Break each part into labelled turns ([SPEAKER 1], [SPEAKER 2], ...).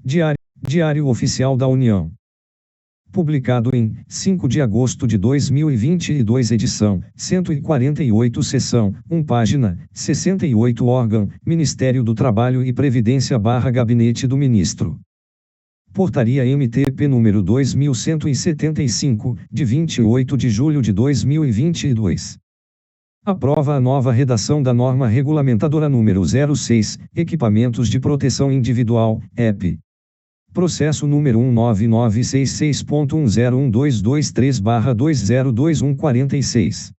[SPEAKER 1] Diário Oficial da União. Publicado em 5 de agosto de 2022, edição 148, seção 1, página 68, órgão Ministério do Trabalho e Previdência / Gabinete do Ministro. Portaria MTP número 2175, de 28 de julho de 2022. Aprova a nova redação da norma regulamentadora número 06, Equipamentos de Proteção Individual, EP. Processo número 19966.101223/202146.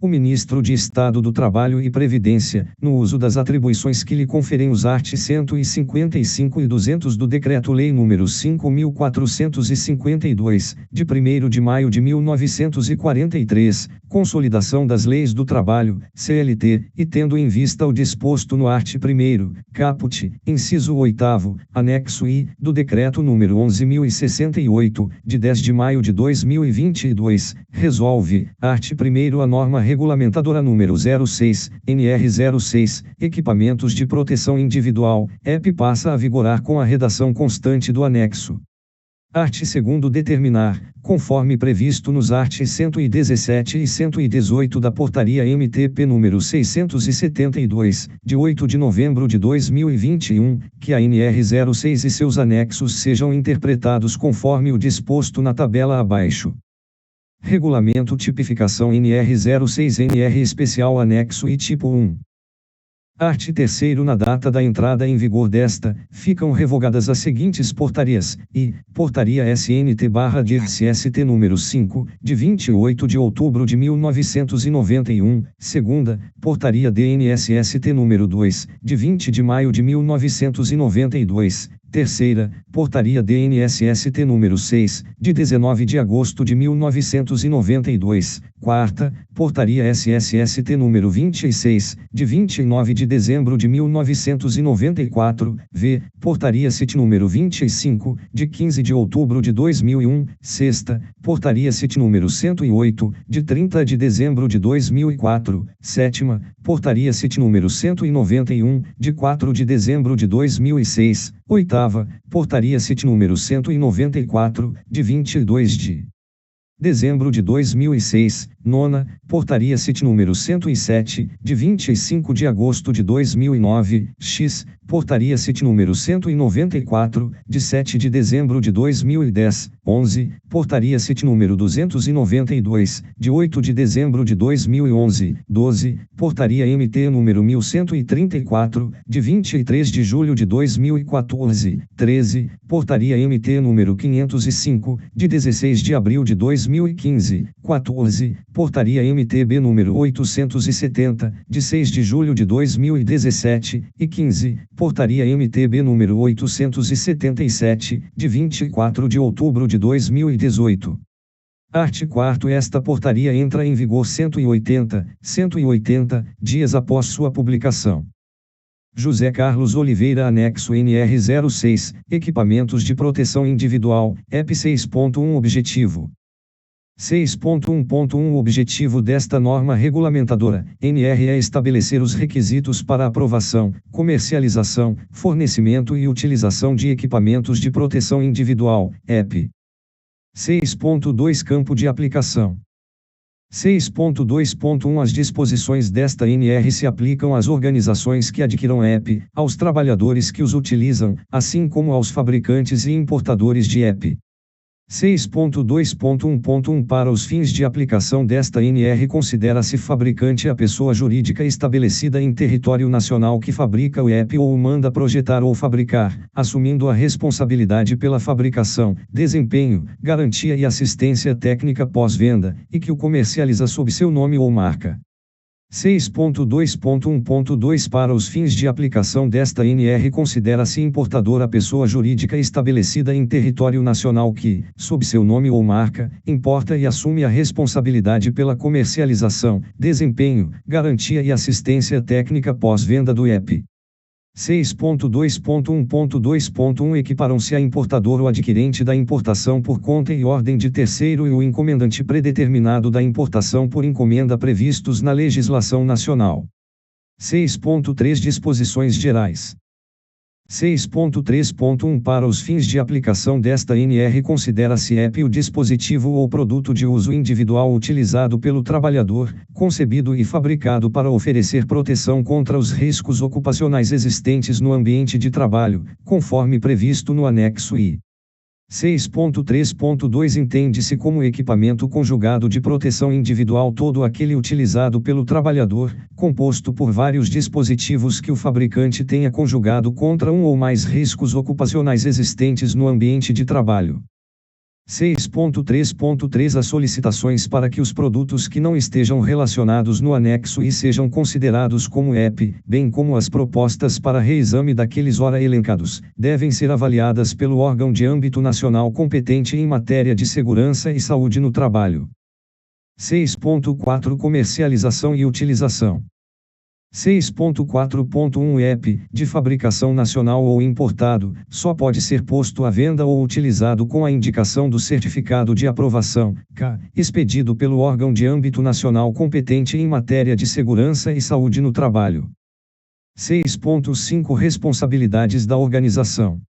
[SPEAKER 1] O Ministro de Estado do Trabalho e Previdência, no uso das atribuições que lhe conferem os artigos 155 e 200 do Decreto-Lei nº 5.452, de 1º de maio de 1943, Consolidação das Leis do Trabalho, CLT, e tendo em vista o disposto no artigo 1º, caput, inciso 8º, anexo I, do Decreto nº 11.068, de 10 de maio de 2022, resolve, artigo 1º, a norma regulamentadora número 06, NR 06, Equipamentos de Proteção Individual, EP, passa a vigorar com a redação constante do anexo. Artigo 2º, determinar, conforme previsto nos artigos 117 e 118 da Portaria MTP número 672, de 8 de novembro de 2021, que a NR 06 e seus anexos sejam interpretados conforme o disposto na tabela abaixo. Regulamento Tipificação NR 06 NR Especial Anexo I Tipo 1. Artigo 3º, na data da entrada em vigor desta, ficam revogadas as seguintes portarias, e, Portaria SNT/DIRCST número 5, de 28 de outubro de 1991, segunda, Portaria DNSST número 2, de 20 de maio de 1992, terceira, Portaria DNSST número 6, de 19 de agosto de 1992, quarta, Portaria SSST número 26, de 29 de dezembro de 1994, v. Portaria CIT número 25, de 15 de outubro de 2001, sexta, Portaria CIT número 108, de 30 de dezembro de 2004, sétima, Portaria CIT número 191, de 4 de dezembro de 2006, oitava, Portaria CIT número 194, de 22 de dezembro de 2006, nona, Portaria CIT número 107, de 25 de agosto de 2009, x, Portaria CIT número 194, de 7 de dezembro de 2010, 11, Portaria CIT número 292, de 8 de dezembro de 2011, 12, Portaria MT número 1134, de 23 de julho de 2014, 13, Portaria MT número 505, de 16 de abril de 2015, 14, Portaria MTB número 870, de 6 de julho de 2017, e 15, Portaria MTB número 877, de 24 de outubro de 2018. Artigo 4º. Esta portaria entra em vigor 180 dias após sua publicação. José Carlos Oliveira, anexo NR 06, Equipamentos de Proteção Individual, EP 6.1. Objetivo 6.1.1 O objetivo desta norma regulamentadora, NR, é estabelecer os requisitos para aprovação, comercialização, fornecimento e utilização de equipamentos de proteção individual, EP. 6.2 Campo de aplicação. 6.2.1 As disposições desta NR se aplicam às organizações que adquiram EP, aos trabalhadores que os utilizam, assim como aos fabricantes e importadores de EP. 6.2.1.1 Para os fins de aplicação desta NR, considera-se fabricante a pessoa jurídica estabelecida em território nacional que fabrica o EP ou o manda projetar ou fabricar, assumindo a responsabilidade pela fabricação, desempenho, garantia e assistência técnica pós-venda, e que o comercializa sob seu nome ou marca. 6.2.1.2 Para os fins de aplicação desta NR, considera-se importador a pessoa jurídica estabelecida em território nacional que, sob seu nome ou marca, importa e assume a responsabilidade pela comercialização, desempenho, garantia e assistência técnica pós-venda do EP. 6.2.1.2.1 Equiparam-se a importador o adquirente da importação por conta e ordem de terceiro e o encomendante predeterminado da importação por encomenda previstos na legislação nacional. 6.3 Disposições gerais. 6.3.1 Para os fins de aplicação desta NR considera-se EP o dispositivo ou produto de uso individual utilizado pelo trabalhador, concebido e fabricado para oferecer proteção contra os riscos ocupacionais existentes no ambiente de trabalho, conforme previsto no anexo I. 6.3.2 Entende-se como equipamento conjugado de proteção individual todo aquele utilizado pelo trabalhador, composto por vários dispositivos que o fabricante tenha conjugado contra um ou mais riscos ocupacionais existentes no ambiente de trabalho. 6.3.3 As solicitações para que os produtos que não estejam relacionados no anexo I sejam considerados como EP, bem como as propostas para reexame daqueles ora elencados, devem ser avaliadas pelo órgão de âmbito nacional competente em matéria de segurança e saúde no trabalho. 6.4 Comercialização e utilização. 6.4.1 EP, de fabricação nacional ou importado, só pode ser posto à venda ou utilizado com a indicação do certificado de aprovação, CA, expedido pelo órgão de âmbito nacional competente em matéria de segurança e saúde no trabalho. 6.5 Responsabilidades da organização.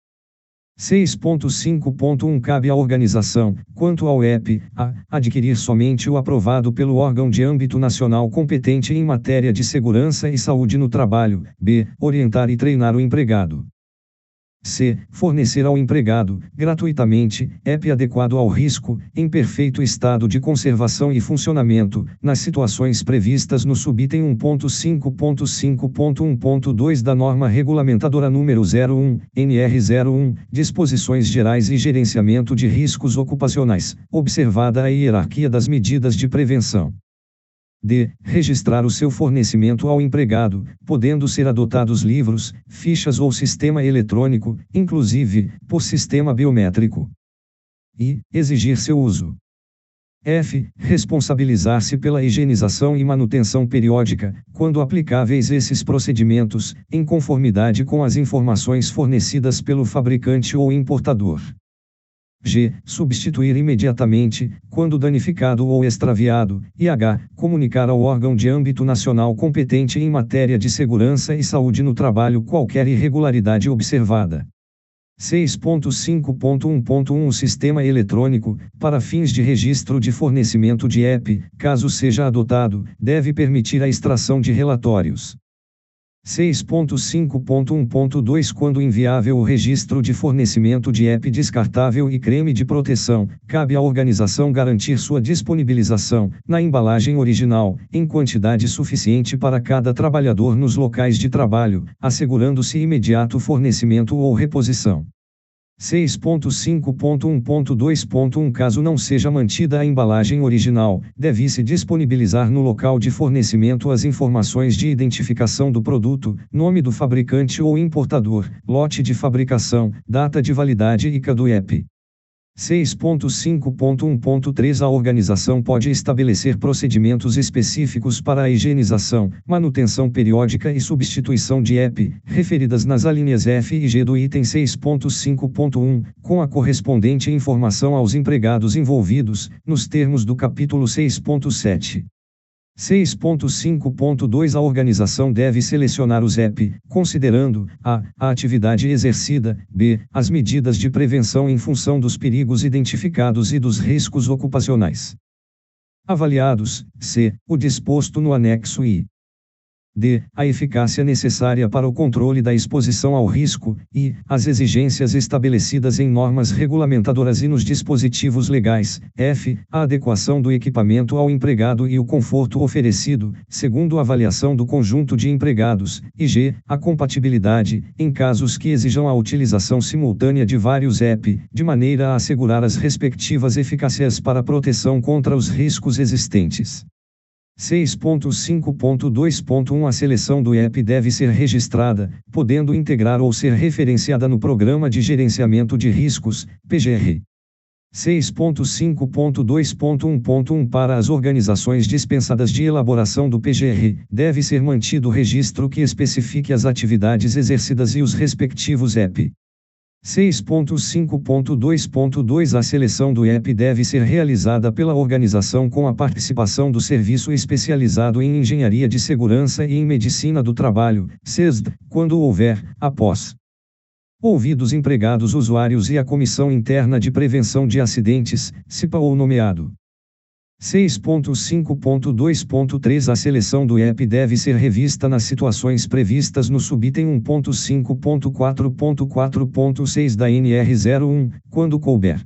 [SPEAKER 1] 6.5.1 Cabe à organização, quanto ao EP, a adquirir somente o aprovado pelo órgão de âmbito nacional competente em matéria de segurança e saúde no trabalho, b. Orientar e treinar o empregado. C. Fornecer ao empregado, gratuitamente, EP adequado ao risco, em perfeito estado de conservação e funcionamento, nas situações previstas no subitem 1.5.5.1.2 da norma regulamentadora número 01, NR01, Disposições Gerais e Gerenciamento de Riscos Ocupacionais, observada a hierarquia das medidas de prevenção. D. Registrar o seu fornecimento ao empregado, podendo ser adotados livros, fichas ou sistema eletrônico, inclusive, por sistema biométrico. I. Exigir seu uso. F. Responsabilizar-se pela higienização e manutenção periódica, quando aplicáveis esses procedimentos, em conformidade com as informações fornecidas pelo fabricante ou importador. G. Substituir imediatamente, quando danificado ou extraviado, e H. Comunicar ao órgão de âmbito nacional competente em matéria de segurança e saúde no trabalho qualquer irregularidade observada. 6.5.1.1 O sistema eletrônico, para fins de registro de fornecimento de EP, caso seja adotado, deve permitir a extração de relatórios. 6.5.1.2 Quando inviável o registro de fornecimento de EP descartável e creme de proteção, cabe à organização garantir sua disponibilização, na embalagem original, em quantidade suficiente para cada trabalhador nos locais de trabalho, assegurando-se imediato fornecimento ou reposição. 6.5.1.2.1 Caso não seja mantida a embalagem original, deve-se disponibilizar no local de fornecimento as informações de identificação do produto, nome do fabricante ou importador, lote de fabricação, data de validade e CA do EP. 6.5.1.3 A organização pode estabelecer procedimentos específicos para a higienização, manutenção periódica e substituição de EP, referidas nas alíneas F e G do item 6.5.1, com a correspondente informação aos empregados envolvidos, nos termos do capítulo 6.7. 6.5.2 A organização deve selecionar os EP, considerando a atividade exercida, b. as medidas de prevenção em função dos perigos identificados e dos riscos ocupacionais avaliados, c. o disposto no anexo I. D. A eficácia necessária para o controle da exposição ao risco, e as exigências estabelecidas em normas regulamentadoras e nos dispositivos legais. F. A adequação do equipamento ao empregado e o conforto oferecido, segundo a avaliação do conjunto de empregados. E G. A compatibilidade, em casos que exijam a utilização simultânea de vários EP, de maneira a assegurar as respectivas eficácias para proteção contra os riscos existentes. 6.5.2.1 A seleção do EP deve ser registrada, podendo integrar ou ser referenciada no Programa de Gerenciamento de Riscos, PGR. 6.5.2.1.1 Para as organizações dispensadas de elaboração do PGR, deve ser mantido o registro que especifique as atividades exercidas e os respectivos EP. 6.5.2.2 A seleção do EP deve ser realizada pela organização com a participação do Serviço Especializado em Engenharia de Segurança e em Medicina do Trabalho, SESD, quando houver, após ouvidos empregados usuários e a Comissão Interna de Prevenção de Acidentes, CIPA ou nomeado. 6.5.2.3 A seleção do EP deve ser revista nas situações previstas no subitem 1.5.4.4.6 da NR01, quando couber.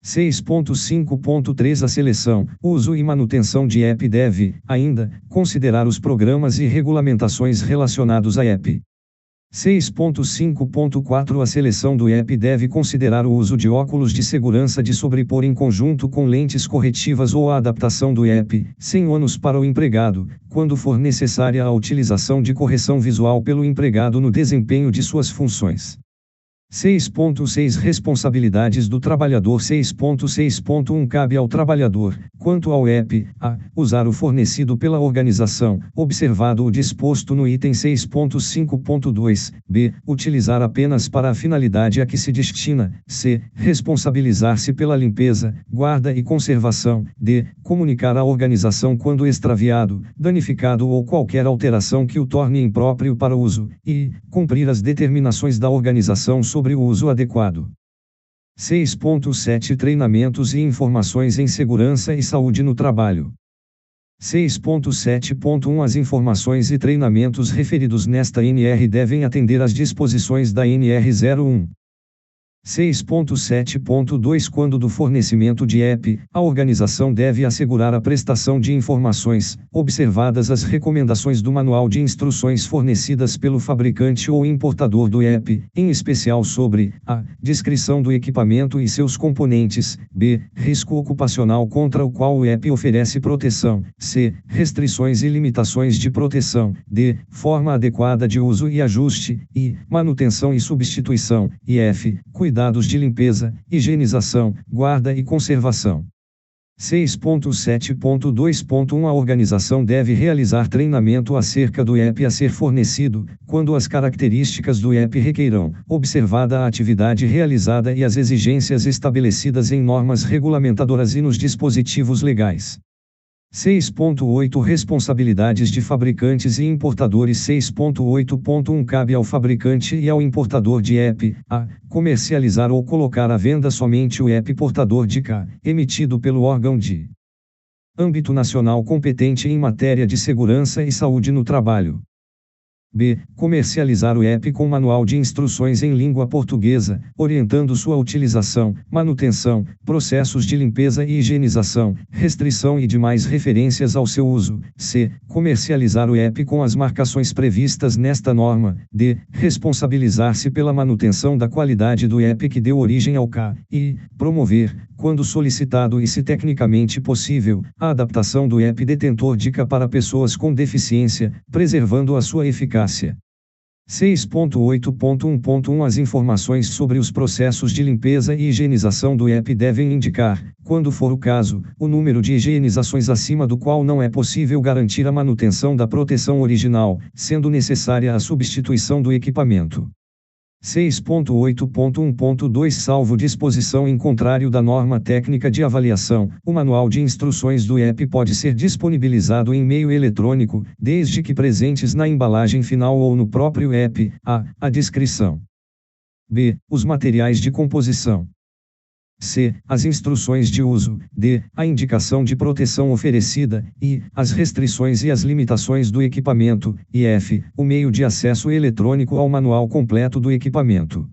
[SPEAKER 1] 6.5.3 A seleção, uso e manutenção de EP deve, ainda, considerar os programas e regulamentações relacionados a EP. 6.5.4 A seleção do EP deve considerar o uso de óculos de segurança de sobrepor em conjunto com lentes corretivas ou a adaptação do EP, sem ônus para o empregado, quando for necessária a utilização de correção visual pelo empregado no desempenho de suas funções. 6.6 Responsabilidades do trabalhador. 6.6.1 Cabe ao trabalhador, quanto ao EP, a usar o fornecido pela organização, observado o disposto no item 6.5.2, b. Utilizar apenas para a finalidade a que se destina, c. Responsabilizar-se pela limpeza, guarda e conservação, d. Comunicar à organização quando extraviado, danificado ou qualquer alteração que o torne impróprio para uso, e cumprir as determinações da organização sobre o uso adequado. 6.7 Treinamentos e informações em segurança e saúde no trabalho. 6.7.1 As informações e treinamentos referidos nesta NR devem atender às disposições da NR01. 6.7.2 Quando do fornecimento de EP, a organização deve assegurar a prestação de informações, observadas as recomendações do manual de instruções fornecidas pelo fabricante ou importador do EP, em especial sobre a descrição do equipamento e seus componentes, b. Risco ocupacional contra o qual o EP oferece proteção, c. Restrições e limitações de proteção, d. Forma adequada de uso e ajuste, e manutenção e substituição, e f. Cuidados de limpeza, higienização, guarda e conservação. 6.7.2.1 A organização deve realizar treinamento acerca do EP a ser fornecido, quando as características do EP requeiram, observada a atividade realizada e as exigências estabelecidas em normas regulamentadoras e nos dispositivos legais. 6.8 Responsabilidades de fabricantes e importadores. 6.8.1 Cabe ao fabricante e ao importador de EP, a comercializar ou colocar à venda somente o EP portador de K, emitido pelo órgão de âmbito nacional competente em matéria de segurança e saúde no trabalho. b. Comercializar o EP com manual de instruções em língua portuguesa, orientando sua utilização, manutenção, processos de limpeza e higienização, restrição e demais referências ao seu uso. c. Comercializar o EP com as marcações previstas nesta norma. d. Responsabilizar-se pela manutenção da qualidade do EP que deu origem ao K. e promover, quando solicitado e se tecnicamente possível, a adaptação do EP detentor de K para pessoas com deficiência, preservando a sua eficácia. 6.8.1.1 As informações sobre os processos de limpeza e higienização do EP devem indicar, quando for o caso, o número de higienizações acima do qual não é possível garantir a manutenção da proteção original, sendo necessária a substituição do equipamento. 6.8.1.2 Salvo disposição em contrário da norma técnica de avaliação, o manual de instruções do EP pode ser disponibilizado em meio eletrônico, desde que presentes na embalagem final ou no próprio EP, a descrição. b. Os materiais de composição. c. As instruções de uso, d. A indicação de proteção oferecida, e as restrições e as limitações do equipamento, e f. O meio de acesso eletrônico ao manual completo do equipamento.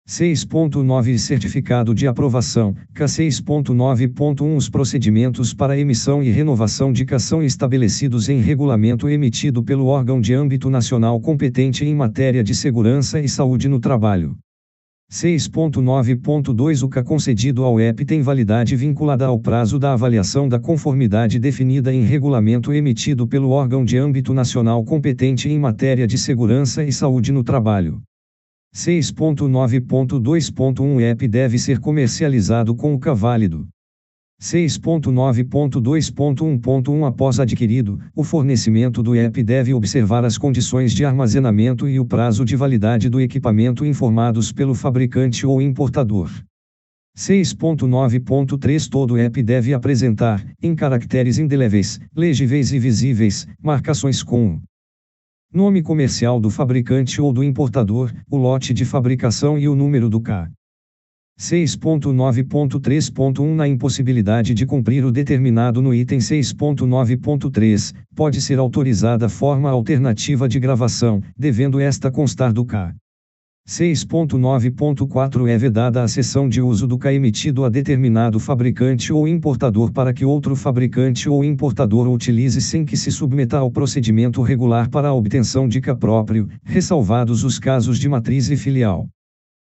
[SPEAKER 1] 6.9 Certificado de aprovação, K. 6.9.1 Os procedimentos para emissão e renovação de K são estabelecidos em regulamento emitido pelo órgão de âmbito nacional competente em matéria de segurança e saúde no trabalho. 6.9.2 O K concedido ao EP tem validade vinculada ao prazo da avaliação da conformidade definida em regulamento emitido pelo órgão de âmbito nacional competente em matéria de segurança e saúde no trabalho. 6.9.2.1 O EP deve ser comercializado com o K válido. 6.9.2.1.1 Após adquirido, o fornecimento do EP deve observar as condições de armazenamento e o prazo de validade do equipamento informados pelo fabricante ou importador. 6.9.3 Todo EP deve apresentar, em caracteres indeléveis, legíveis e visíveis, marcações com Nome comercial do fabricante ou do importador, o lote de fabricação e o número do K. 6.9.3.1 Na impossibilidade de cumprir o determinado no item 6.9.3, pode ser autorizada forma alternativa de gravação, devendo esta constar do K. 6.9.4 É vedada a cessão de uso do K emitido a determinado fabricante ou importador para que outro fabricante ou importador o utilize sem que se submeta ao procedimento regular para a obtenção de K próprio, ressalvados os casos de matriz e filial.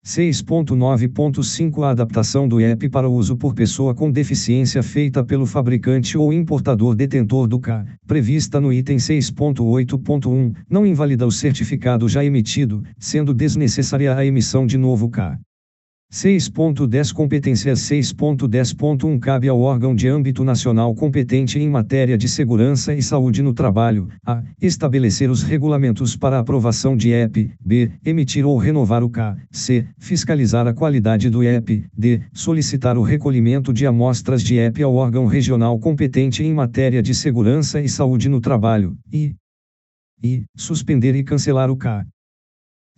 [SPEAKER 1] 6.9.5 A adaptação do IEP para uso por pessoa com deficiência feita pelo fabricante ou importador detentor do K, prevista no item 6.8.1, não invalida o certificado já emitido, sendo desnecessária a emissão de novo K. 6.10 Competências 6.10.1 Cabe ao órgão de âmbito nacional competente em matéria de segurança e saúde no trabalho, a. Estabelecer os regulamentos para aprovação de IEP, b. Emitir ou renovar o K, c. Fiscalizar a qualidade do IEP, d. Solicitar o recolhimento de amostras de IEP ao órgão regional competente em matéria de segurança e saúde no trabalho, e suspender e cancelar o K.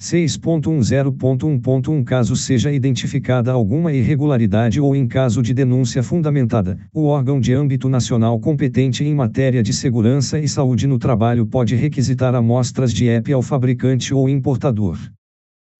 [SPEAKER 1] 6.10.1.1 Caso seja identificada alguma irregularidade ou em caso de denúncia fundamentada, o órgão de âmbito nacional competente em matéria de segurança e saúde no trabalho pode requisitar amostras de IEP ao fabricante ou importador.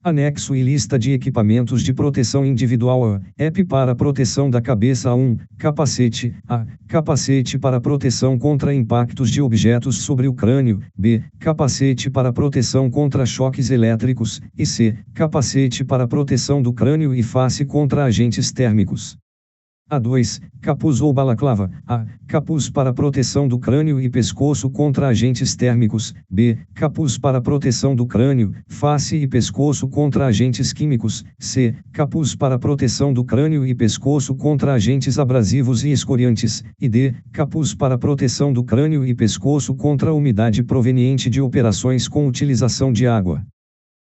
[SPEAKER 1] Anexo e lista de equipamentos de proteção individual a. EPI para proteção da cabeça 1, capacete a. Capacete para proteção contra impactos de objetos sobre o crânio, b. Capacete para proteção contra choques elétricos, e c. Capacete para proteção do crânio e face contra agentes térmicos. A2, capuz ou balaclava, a. Capuz para proteção do crânio e pescoço contra agentes térmicos, b. Capuz para proteção do crânio, face e pescoço contra agentes químicos, c. Capuz para proteção do crânio e pescoço contra agentes abrasivos e escoriantes, e d. Capuz para proteção do crânio e pescoço contra a umidade proveniente de operações com utilização de água.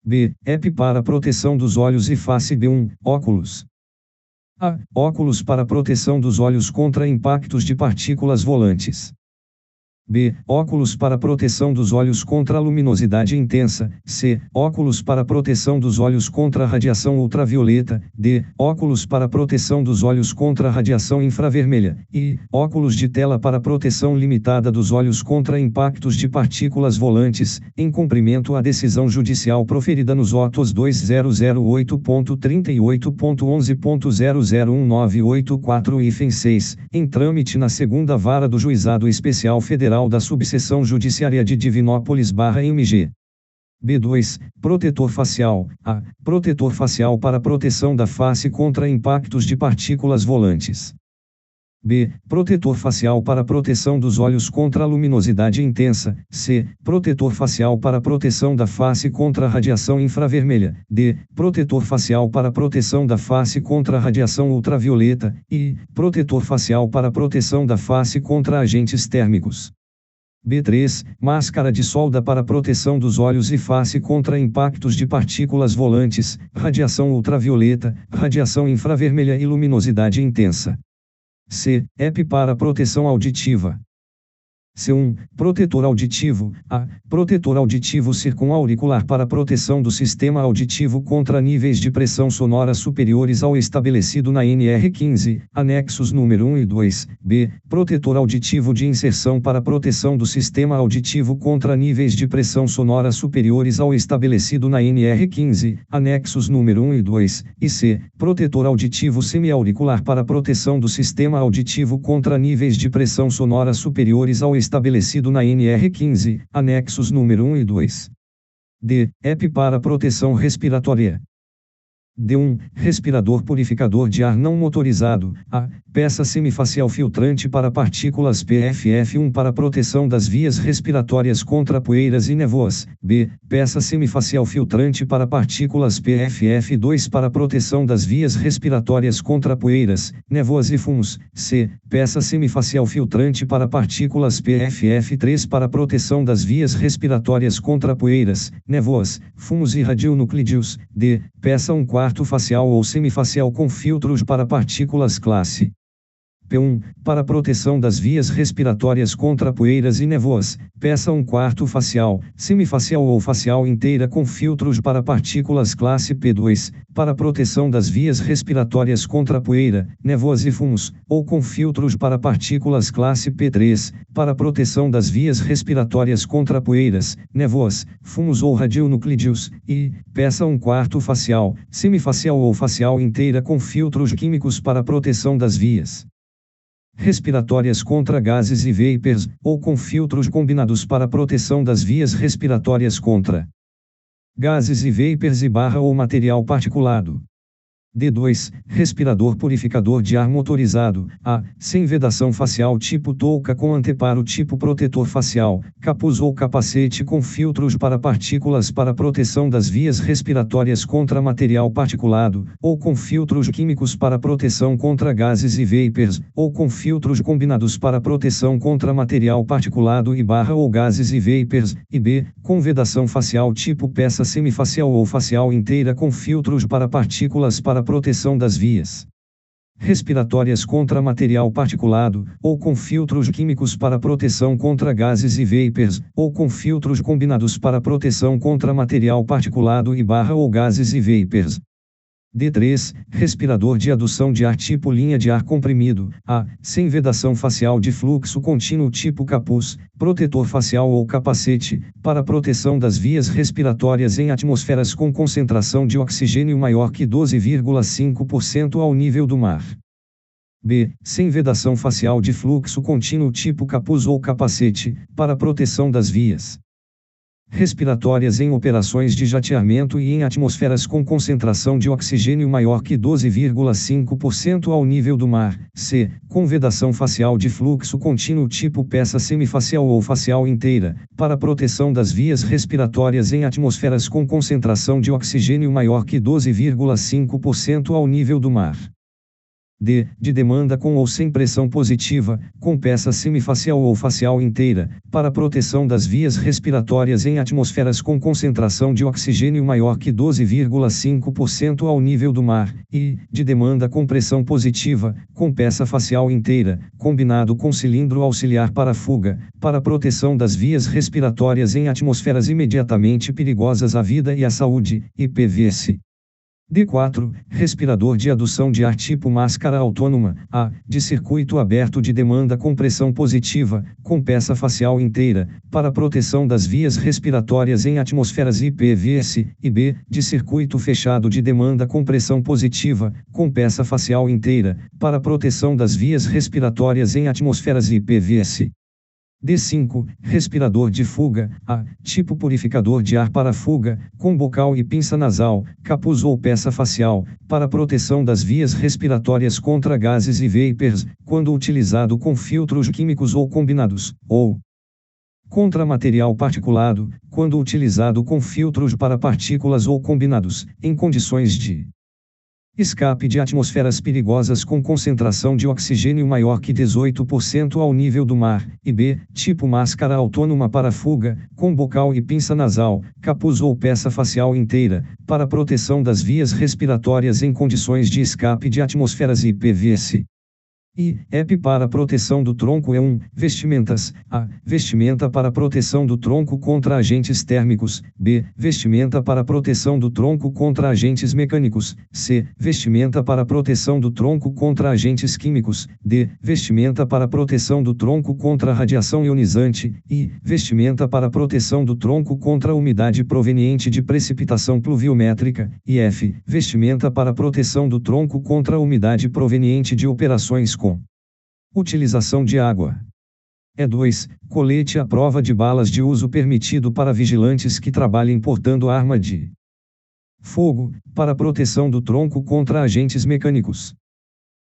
[SPEAKER 1] b. EPI para proteção dos olhos e face b1, óculos. A. Óculos para proteção dos olhos contra impactos de partículas volantes. B. Óculos para proteção dos olhos contra a luminosidade intensa. C. Óculos para proteção dos olhos contra a radiação ultravioleta. D. Óculos para proteção dos olhos contra a radiação infravermelha. E. Óculos de tela para proteção limitada dos olhos contra impactos de partículas volantes, em cumprimento à decisão judicial proferida nos autos 2008.38.11.0019884 e 6, em trâmite na segunda vara do Juizado Especial Federal da Subseção Judiciária de Divinópolis/MG. B2. Protetor facial. A. Protetor facial para proteção da face contra impactos de partículas volantes. B. Protetor facial para proteção dos olhos contra a luminosidade intensa. C. Protetor facial para proteção da face contra a radiação infravermelha. D. Protetor facial para proteção da face contra a radiação ultravioleta. E. Protetor facial para proteção da face contra agentes térmicos. B3. Máscara de solda para proteção dos olhos e face contra impactos de partículas volantes, radiação ultravioleta, radiação infravermelha e luminosidade intensa. C. EPI para proteção auditiva. C1. Protetor auditivo. A. Protetor auditivo circunauricular para proteção do sistema auditivo contra níveis de pressão sonora superiores ao estabelecido na NR15, anexos número 1 e 2. B. Protetor auditivo de inserção para proteção do sistema auditivo contra níveis de pressão sonora superiores ao estabelecido na NR15, anexos número 1 e 2. E C. Protetor auditivo semiauricular para proteção do sistema auditivo contra níveis de pressão sonora superiores ao estabelecido na NR15, anexos número 1 e 2. D. EPI para proteção respiratória. D1. Respirador purificador de ar não motorizado. A. Peça semifacial filtrante para partículas PFF1 para proteção das vias respiratórias contra poeiras e névoas. B. Peça semifacial filtrante para partículas PFF2 para proteção das vias respiratórias contra poeiras, névoas e fumos. C. Peça semifacial filtrante para partículas PFF3 para proteção das vias respiratórias contra poeiras, névoas, fumos e radionuclídeos. D. Peça 1/4 facial ou semifacial com filtros para partículas classe P1, para proteção das vias respiratórias contra poeiras e névoas, peça 1/4 facial, semifacial ou facial inteira com filtros para partículas classe P2, para proteção das vias respiratórias contra poeira, névoas e fumos, ou com filtros para partículas classe P3, para proteção das vias respiratórias contra poeiras, névoas, fumos ou radionuclídeos, e, peça 1/4 facial, semifacial ou facial inteira com filtros químicos para proteção das vias respiratórias contra gases e vapors, ou com filtros combinados para proteção das vias respiratórias contra gases e vapors e barra ou material particulado. D2, respirador purificador de ar motorizado, A, sem vedação facial tipo touca com anteparo tipo protetor facial, capuz ou capacete com filtros para partículas para proteção das vias respiratórias contra material particulado, ou com filtros químicos para proteção contra gases e vapors, ou com filtros combinados para proteção contra material particulado e barra ou gases e vapors, e B, com vedação facial tipo peça semifacial ou facial inteira com filtros para partículas para proteção das vias respiratórias contra material particulado, ou com filtros químicos para proteção contra gases e vapors, ou com filtros combinados para proteção contra material particulado e barra ou gases e vapors. D3, respirador de adução de ar tipo linha de ar comprimido, A, sem vedação facial de fluxo contínuo tipo capuz, protetor facial ou capacete, para proteção das vias respiratórias em atmosferas com concentração de oxigênio maior que 12,5% ao nível do mar. B, sem vedação facial de fluxo contínuo tipo capuz ou capacete, para proteção das vias respiratórias em operações de jateamento e em atmosferas com concentração de oxigênio maior que 12,5% ao nível do mar. C, com vedação facial de fluxo contínuo tipo peça semifacial ou facial inteira, para proteção das vias respiratórias em atmosferas com concentração de oxigênio maior que 12,5% ao nível do mar. D, de demanda com ou sem pressão positiva, com peça semifacial ou facial inteira, para proteção das vias respiratórias em atmosferas com concentração de oxigênio maior que 12,5% ao nível do mar, e, de demanda com pressão positiva, com peça facial inteira, combinado com cilindro auxiliar para fuga, para proteção das vias respiratórias em atmosferas imediatamente perigosas à vida e à saúde, IPVS. D4, respirador de adução de ar tipo máscara autônoma, A, de circuito aberto de demanda com pressão positiva, com peça facial inteira, para proteção das vias respiratórias em atmosferas IPVS, e B, de circuito fechado de demanda com pressão positiva, com peça facial inteira, para proteção das vias respiratórias em atmosferas IPVS. D5, respirador de fuga, A, tipo purificador de ar para fuga, com bocal e pinça nasal, capuz ou peça facial, para proteção das vias respiratórias contra gases e vapors, quando utilizado com filtros químicos ou combinados, ou contra material particulado, quando utilizado com filtros para partículas ou combinados, em condições de escape de atmosferas perigosas com concentração de oxigênio maior que 18% ao nível do mar, e B, tipo máscara autônoma para fuga, com bocal e pinça nasal, capuz ou peça facial inteira, para proteção das vias respiratórias em condições de escape de atmosferas IPVS. I, EP para proteção do tronco E1, vestimentas, A, vestimenta para proteção do tronco contra agentes térmicos, B, vestimenta para proteção do tronco contra agentes mecânicos, C, vestimenta para proteção do tronco contra agentes químicos, D, vestimenta para proteção do tronco contra radiação ionizante, I, vestimenta para proteção do tronco contra umidade proveniente de precipitação pluviométrica, e F, vestimenta para proteção do tronco contra umidade proveniente de operações com utilização de água. E2, colete à prova de balas de uso permitido para vigilantes que trabalhem portando arma de fogo, para proteção do tronco contra agentes mecânicos.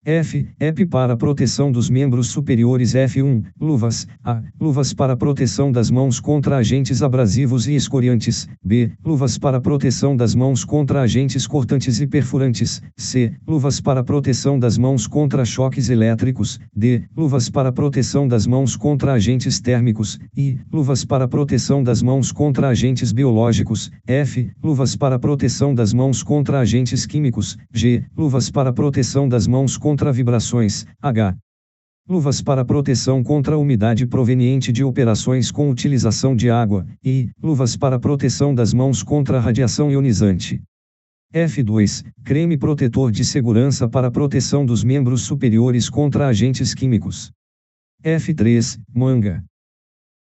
[SPEAKER 1] F, EP para proteção dos membros superiores. F1, luvas, A, luvas para proteção das mãos contra agentes abrasivos e escoriantes, B, luvas para proteção das mãos contra agentes cortantes e perfurantes, C, luvas para proteção das mãos contra choques elétricos, D, luvas para proteção das mãos contra agentes térmicos, I, luvas para proteção das mãos contra agentes biológicos, F, luvas para proteção das mãos contra agentes químicos, G, luvas para proteção das mãos contra vibrações, H. Luvas para proteção contra a umidade proveniente de operações com utilização de água, e luvas para proteção das mãos contra a radiação ionizante. F2. Creme protetor de segurança para proteção dos membros superiores contra agentes químicos. F3. Manga.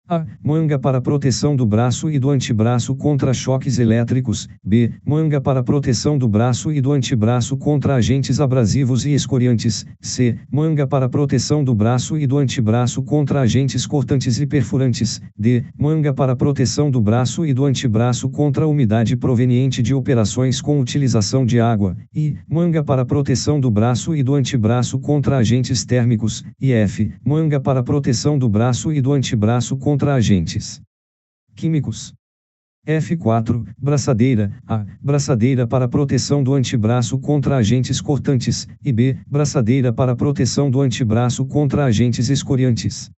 [SPEAKER 1] A. Manga para proteção do braço e do antebraço contra choques elétricos. B. Manga para proteção do braço e do antebraço contra agentes abrasivos e escoriantes. C. Manga para proteção do braço e do antebraço contra agentes cortantes e perfurantes. D. Manga para proteção do braço e do antebraço contra a umidade proveniente de operações com utilização de água. I. Manga para proteção do braço e do antebraço contra agentes térmicos. E F. Manga para proteção do braço e do antebraço contra agentes químicos. F4. Braçadeira. A. Braçadeira para proteção do antebraço contra agentes cortantes. E B. Braçadeira para proteção do antebraço contra agentes escoriantes.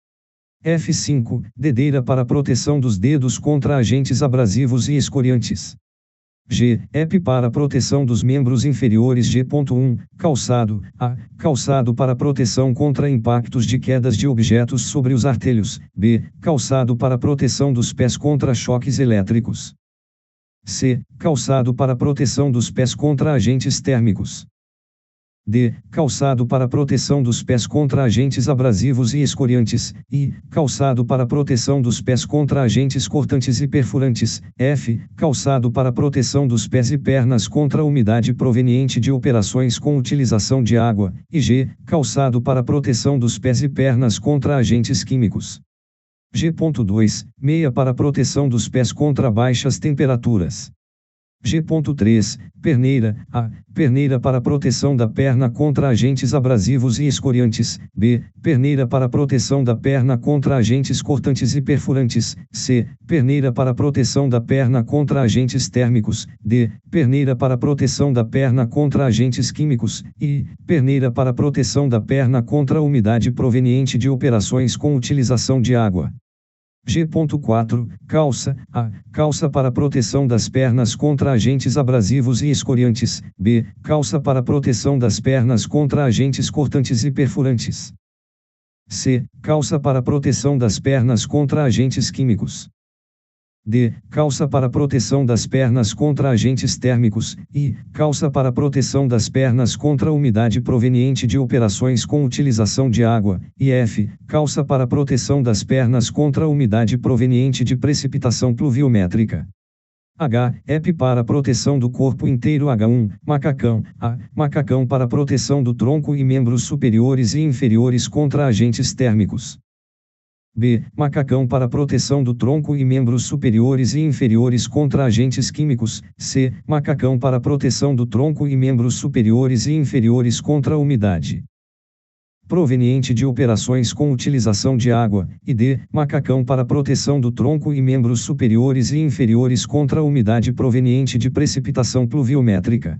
[SPEAKER 1] F5. Dedeira para proteção dos dedos contra agentes abrasivos e escoriantes. G. EP para proteção dos membros inferiores. G.1. Calçado. A. Calçado para proteção contra impactos de quedas de objetos sobre os artelhos. B. Calçado para proteção dos pés contra choques elétricos. C. Calçado para proteção dos pés contra agentes térmicos. D. Calçado para proteção dos pés contra agentes abrasivos e escoriantes. I. Calçado para proteção dos pés contra agentes cortantes e perfurantes. F. Calçado para proteção dos pés e pernas contra a umidade proveniente de operações com utilização de água. E G. Calçado para proteção dos pés e pernas contra agentes químicos. G.2. Meia para proteção dos pés contra baixas temperaturas. G.3. Perneira. A. Perneira para proteção da perna contra agentes abrasivos e escoriantes. B. Perneira para proteção da perna contra agentes cortantes e perfurantes. C. Perneira para proteção da perna contra agentes térmicos. D. Perneira para proteção da perna contra agentes químicos. E. Perneira para proteção da perna contra a umidade proveniente de operações com utilização de água. G.4. Calça. A. Calça para proteção das pernas contra agentes abrasivos e escoriantes. B. Calça para proteção das pernas contra agentes cortantes e perfurantes. C. Calça para proteção das pernas contra agentes químicos. D. Calça para proteção das pernas contra agentes térmicos. I. Calça para proteção das pernas contra a umidade proveniente de operações com utilização de água. E F. Calça para proteção das pernas contra a umidade proveniente de precipitação pluviométrica. H. EP para proteção do corpo inteiro. H1. Macacão. A. Macacão para proteção do tronco e membros superiores e inferiores contra agentes térmicos. B. Macacão para proteção do tronco e membros superiores e inferiores contra agentes químicos. C. Macacão para proteção do tronco e membros superiores e inferiores contra a umidade proveniente de operações com utilização de água. E D. Macacão para proteção do tronco e membros superiores e inferiores contra a umidade proveniente de precipitação pluviométrica.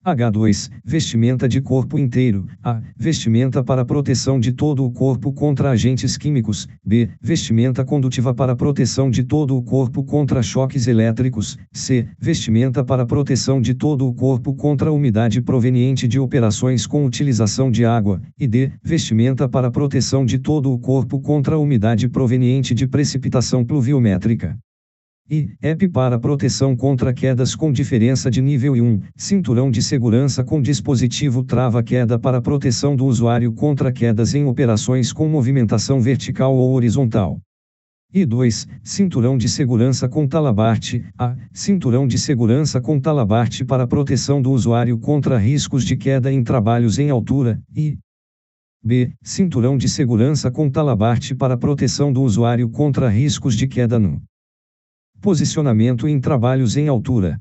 [SPEAKER 1] H2. Vestimenta de corpo inteiro. A. Vestimenta para proteção de todo o corpo contra agentes químicos. B. Vestimenta condutiva para proteção de todo o corpo contra choques elétricos. C. Vestimenta para proteção de todo o corpo contra a umidade proveniente de operações com utilização de água. E D. Vestimenta para proteção de todo o corpo contra a umidade proveniente de precipitação pluviométrica. E. EP para proteção contra quedas com diferença de nível. E 1. Cinturão de segurança com dispositivo trava-queda para proteção do usuário contra quedas em operações com movimentação vertical ou horizontal. E 2. Cinturão de segurança com talabarte. A. Cinturão de segurança com talabarte para proteção do usuário contra riscos de queda em trabalhos em altura. E B. Cinturão de segurança com talabarte para proteção do usuário contra riscos de queda no posicionamento em trabalhos em altura.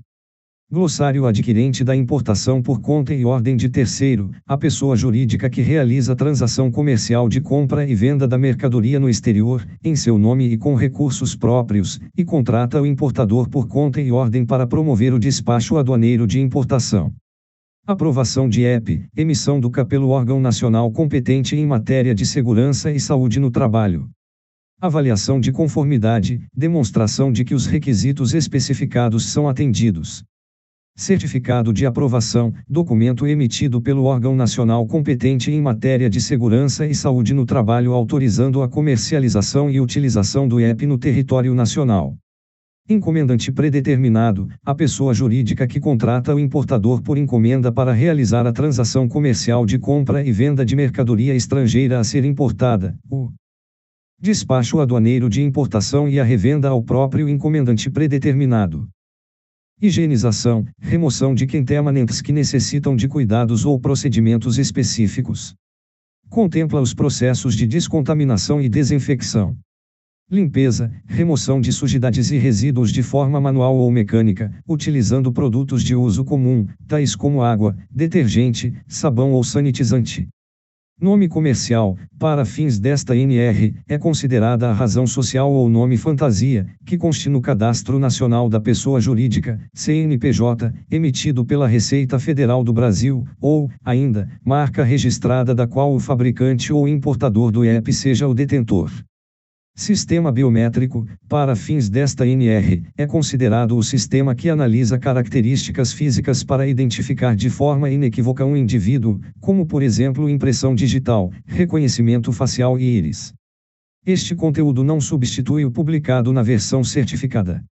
[SPEAKER 1] Glossário adquirente da importação por conta e ordem de terceiro, a pessoa jurídica que realiza transação comercial de compra e venda da mercadoria no exterior, em seu nome e com recursos próprios, e contrata o importador por conta e ordem para promover o despacho aduaneiro de importação. Aprovação de EP, emissão do CA pelo órgão nacional competente em matéria de segurança e saúde no trabalho. Avaliação de conformidade, demonstração de que os requisitos especificados são atendidos. Certificado de aprovação, documento emitido pelo órgão nacional competente em matéria de segurança e saúde no trabalho autorizando a comercialização e utilização do IEP no território nacional. Encomendante predeterminado, a pessoa jurídica que contrata o importador por encomenda para realizar a transação comercial de compra e venda de mercadoria estrangeira a ser importada, o despacho aduaneiro de importação e a revenda ao próprio encomendante predeterminado. Higienização, remoção de contaminantes que necessitam de cuidados ou procedimentos específicos. Contempla os processos de descontaminação e desinfecção. Limpeza, remoção de sujidades e resíduos de forma manual ou mecânica, utilizando produtos de uso comum, tais como água, detergente, sabão ou sanitizante. Nome comercial, para fins desta NR, é considerada a razão social ou nome fantasia, que conste no Cadastro Nacional da Pessoa Jurídica, CNPJ, emitido pela Receita Federal do Brasil, ou, ainda, marca registrada da qual o fabricante ou importador do IEP seja o detentor. Sistema biométrico, para fins desta NR, é considerado o sistema que analisa características físicas para identificar de forma inequívoca um indivíduo, como por exemplo impressão digital, reconhecimento facial e íris. Este conteúdo não substitui o publicado na versão certificada.